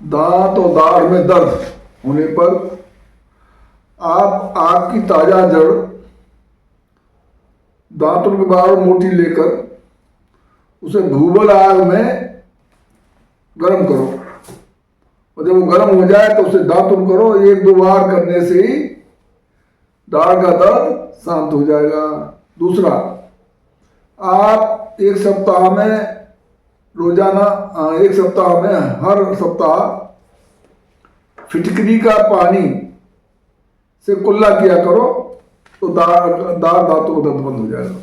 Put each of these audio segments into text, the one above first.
दांत और दाढ़ में दर्द होने पर आप आग की ताजा जड़ दांतों के बाहर मोटी लेकर उसे भूबल आग में गर्म करो और जब वो गर्म हो जाए तो उसे दांतुन करो। 1-2 बार करने से ही दाढ़ का दर्द शांत हो जाएगा। दूसरा, आप एक सप्ताह में रोजाना एक सप्ताह में हर सप्ताह फिटकरी का पानी से कुल्ला किया करो तो दांतों का दर्द बंद हो जाएगा।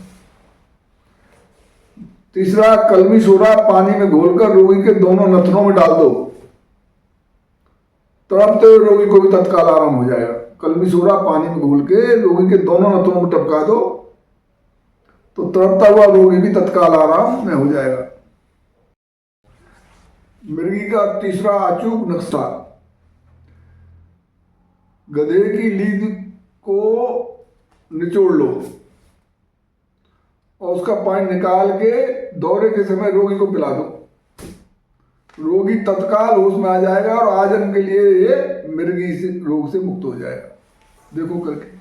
तीसरा, कलमी सोडा पानी में घोलकर रोगी के दोनों नथनों में डाल दो, तुरंत रोगी को भी तत्काल आराम हो जाएगा। कलमी सोडा पानी में घोल के रोगी के दोनों नथनों में टपका दो तो तड़पता हुआ रोगी भी तत्काल आराम में हो जाएगा। मिर्गी का तीसरा अचूक नुस्खा, गधे की लीद को निचोड़ लो और उसका पानी निकाल के दौरे के समय रोगी को पिला दो। रोगी तत्काल होश में आ जाएगा और आजन्म के लिए ये मिर्गी से रोग से मुक्त हो जाएगा। देखो करके।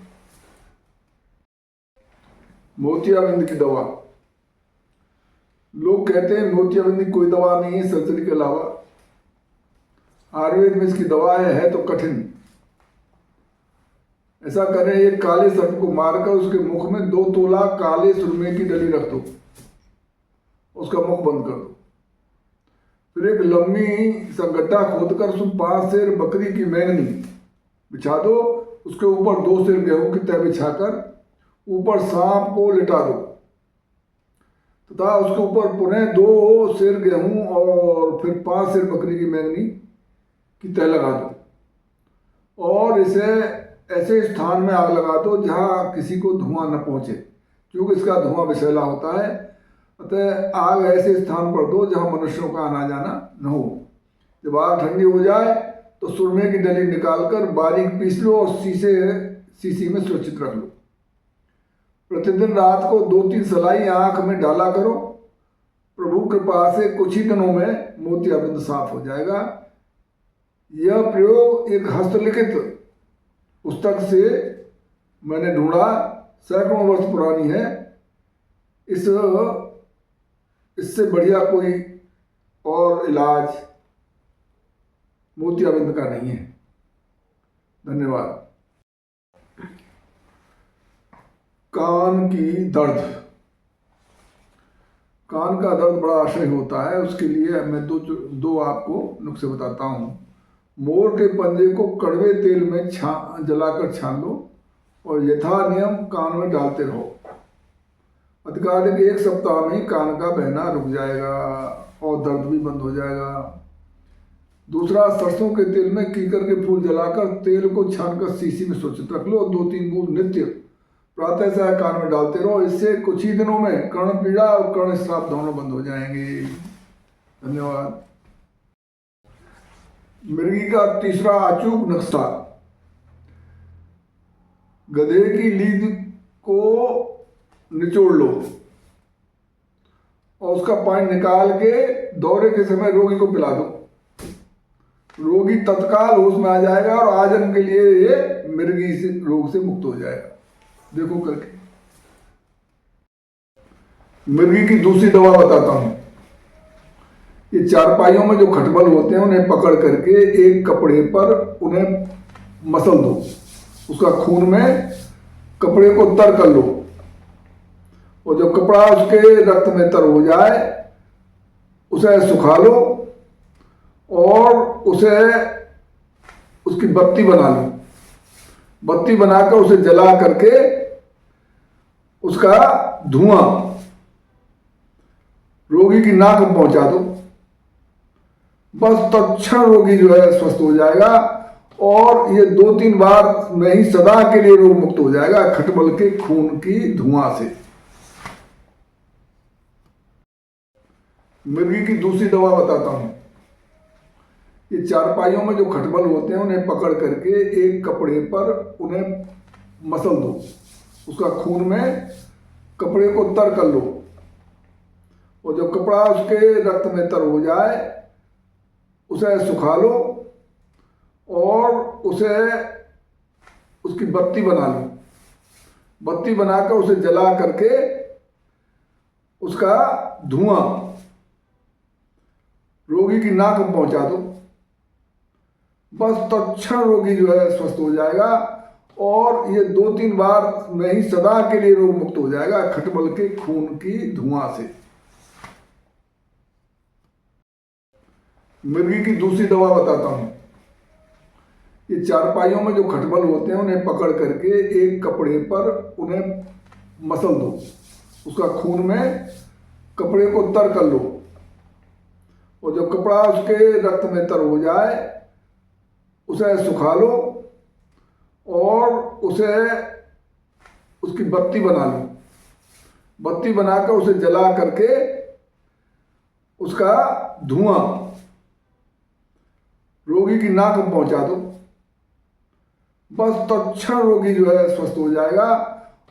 मोतियाबिंद की दवा, लोग कहते हैं मोतियाबिंद की कोई दवा नहीं है सर्जरी के अलावा। आयुर्वेद में इसकी दवा है तो कठिन। ऐसा करें, एक काले सर्प को मारकर उसके मुख में 2 तोला काले सुरमे की डली रख दो, उसका मुख बंद कर दो। फिर एक लंबी सा गड्ढा खोदकर उसमें 5 सेर बकरी की मेंगनी बिछा दो, उसके ऊपर 2 सेर गेहूं की तह बिछाकर ऊपर सांप को लिटा दो तथा उसके ऊपर पुनः 2 सेर गेहूं और फिर 5 सेर बकरी की मेंगनी की तह लगा दो और इसे ऐसे स्थान में आग लगा दो जहां किसी को धुआं न पहुंचे, क्योंकि इसका धुआं विषैला होता है। अतः आग ऐसे स्थान पर दो जहां मनुष्यों का आना जाना न हो। जब आग ठंडी हो जाए तो सुरमे की डली निकालकर बारीक पीस लो और शीशी में सुरक्षित रख लो। प्रतिदिन रात को 2-3 सलाई आंख में डाला करो। प्रभु कृपा से कुछ ही दिनों में मोतियाबिंद साफ हो जाएगा। यह प्रयोग एक हस्तलिखित पुस्तक से मैंने ढूंढा, सैकड़ों वर्ष पुरानी है। इससे बढ़िया कोई और इलाज मोतियाबिंद का नहीं है। धन्यवाद। कान की दर्द, कान का दर्द बड़ा असह्य होता है। उसके लिए मैं दो आपको नुस्खे बताता हूँ। मोर के पंजे को कड़वे तेल में जलाकर छान लो और यथा नियम कान में डालते रहो। अधिकाधिक 1 सप्ताह में कान का बहना रुक जाएगा और दर्द भी बंद हो जाएगा। दूसरा, सरसों के तेल में कीकर के फूल जलाकर तेल को छानकर शीशी में सुरक्षित रख लो और 2-3 बूंद नित्य प्रातः से कान में डालते रहो। इससे कुछ ही दिनों में कर्ण पीड़ा और कर्ण श्राप दोनों बंद हो जाएंगे। धन्यवाद। मिर्गी का तीसरा अचूक नुस्खा, गधे की लीद को निचोड़ लो और उसका पानी निकाल के दौरे के समय रोगी को पिला दो। रोगी तत्काल होश में आ जाएगा और आजन्म के लिए ये मिर्गी से रोग से मुक्त हो जाएगा। देखो करके। मिर्गी की दूसरी दवा बताता हूं। ये चारपाइयों में जो खटमल होते हैं उन्हें पकड़ करके एक कपड़े पर उन्हें मसल दो, उसका खून में कपड़े को तर कर लो और जब कपड़ा उसके रक्त में तर हो जाए उसे सुखा लो और उसे उसकी बत्ती बना लो। बत्ती बनाकर उसे जला करके उसका धुआं रोगी की नाक में पहुंचा दो। बस तत्क्षण रोगी जो है स्वस्थ हो जाएगा और ये 2-3 बार में ही सदा के लिए रोग मुक्त हो जाएगा खटमल के खून की धुआं से। मिर्गी की दूसरी दवा बताता हूं। ये चारपाइयों में जो खटमल होते हैं उन्हें पकड़ करके एक कपड़े पर उन्हें मसल दो, उसका खून में कपड़े को तर कर लो और जब कपड़ा उसके रक्त में तर हो जाए उसे सुखा लो और उसे उसकी बत्ती बना लो। बत्ती बनाकर उसे जला करके उसका धुआं रोगी की नाक में पहुंचा दो। बस तत्क्षण रोगी जो है स्वस्थ हो जाएगा और ये 2-3 बार में ही सदा के लिए रोग मुक्त हो जाएगा खटमल के खून की धुआं से। मिर्गी की दूसरी दवा बताता हूं। ये चारपाइयों में जो खटमल होते हैं उन्हें पकड़ करके एक कपड़े पर उन्हें मसल दो, उसका खून में कपड़े को तर कर लो और जब कपड़ा उसके रक्त में तर हो जाए उसे सुखा लो और उसे उसकी बत्ती बना लो। बत्ती बनाकर उसे जला करके उसका धुआं रोगी की नाक में पहुंचा दो। बस तत्क्षण रोगी जो है स्वस्थ हो जाएगा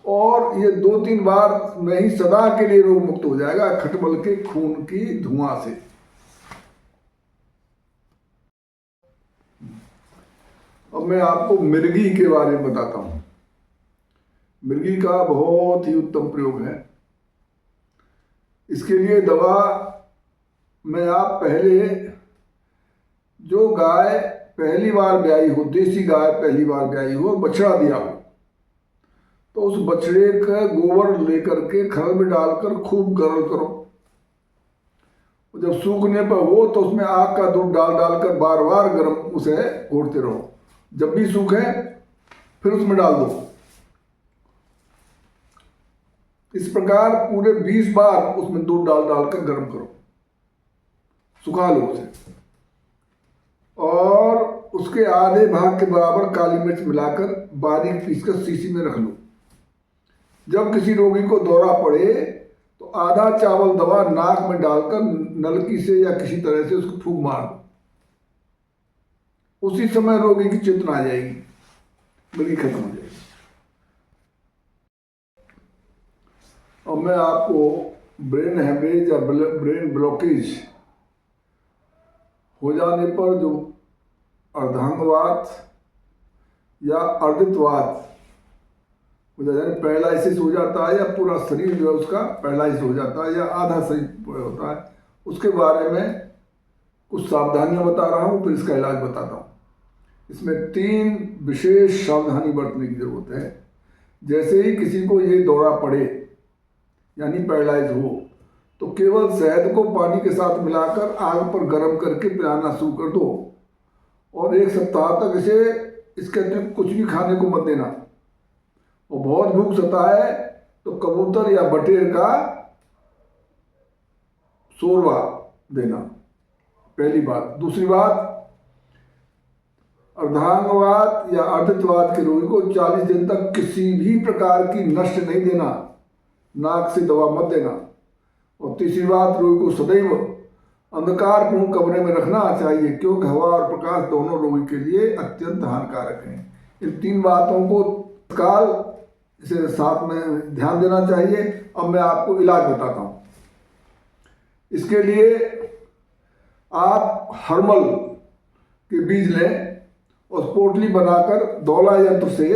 और ये 2-3 बार में ही सदा के लिए रोग मुक्त हो जाएगा खटमल के खून की धुआं से। अब मैं आपको मिर्गी के बारे में बताता हूं। मिर्गी का बहुत ही उत्तम प्रयोग है। इसके लिए दवा में आप पहले जो गाय पहली बार ब्याई हो, देसी गाय पहली बार ब्याई हो, बछड़ा दिया हो, तो उस बछड़े का गोबर लेकर के खल में डालकर खूब गर्म करो। जब सूखने पर हो तो उसमें आग का दूध डाल डालकर बार बार गर्म उसे घोटते रहो। जब भी सूखे फिर उसमें डाल दो। इस प्रकार पूरे 20 बार उसमें दूध डाल डालकर गर्म करो, सुखा लो उसे और उसके आधे भाग के बराबर काली मिर्च मिलाकर बारीक पीसकर शीशी में रख लो। जब किसी रोगी को दौरा पड़े तो आधा चावल दवा नाक में डालकर नलकी से या किसी तरह से उसको फूंक मार दो। उसी समय रोगी की चेतना आ जाएगी, मिर्गी खत्म हो जाएगी। और मैं आपको ब्रेन हेमरेज या ब्रेन ब्लॉकेज हो जाने पर जो अर्धांगवात या अर्धितवात हो जाता है, पैरालिसिस हो जाता है या पूरा शरीर जो है उसका पैरालाइज हो जाता है या आधा शरीर होता है, उसके बारे में कुछ सावधानियां बता रहा हूं, फिर इसका इलाज बताता हूं। इसमें 3 विशेष सावधानी बरतने की जरूरत है। जैसे ही किसी को ये दौरा पड़े यानी पैरालाइज हो तो केवल शहद को पानी के साथ मिलाकर आग पर गर्म करके पिलाना शुरू कर दो और 1 सप्ताह तक इसके अतिरिक्त कुछ भी खाने को मत देना। और बहुत भूख सता है तो कबूतर या बटेर का शोरबा देना, पहली बात। दूसरी बात, अर्धांगवात या अर्धितवात के रोगी को 40 दिन तक किसी भी प्रकार की नष्ट नहीं देना, नाक से दवा मत देना। और तीसरी बात, रोगी को सदैव अंधकारपूर्ण कमरे में रखना चाहिए क्योंकि हवा और प्रकाश दोनों रोगी के लिए अत्यंत हानिकारक हैं। इन 3 बातों को तत्काल इसे साथ में ध्यान देना चाहिए। अब मैं आपको इलाज बताता हूँ। इसके लिए आप हरमल के बीज लें और पोटली बनाकर दौला यंत्र से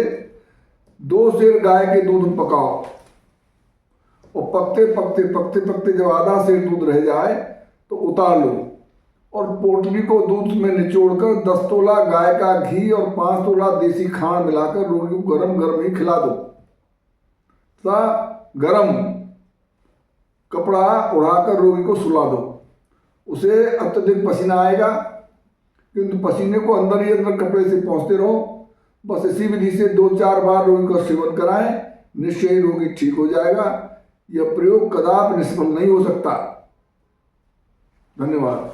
2 सेर गाय के दूध में पकाओ और पकते जब आधा सेर दूध रह जाए तो उतार लो और पोटली को दूध में निचोड़कर 10 तोला गाय का घी और 5 तोला देसी खांड मिलाकर रोगी को गरम गरम ही खिला दो। तथा गरम कपड़ा उड़ाकर रोगी को सुला दो। उसे अत्यधिक पसीना आएगा किंतु पसीने को अंदर ही अंदर कपड़े से पहुंचते रहो। बस इसी विधि से 2-4 बार रोगी का सेवन कराएं, निश्चय ही रोगी ठीक हो जाएगा। यह प्रयोग कदापि निष्फल नहीं हो सकता। धन्यवाद।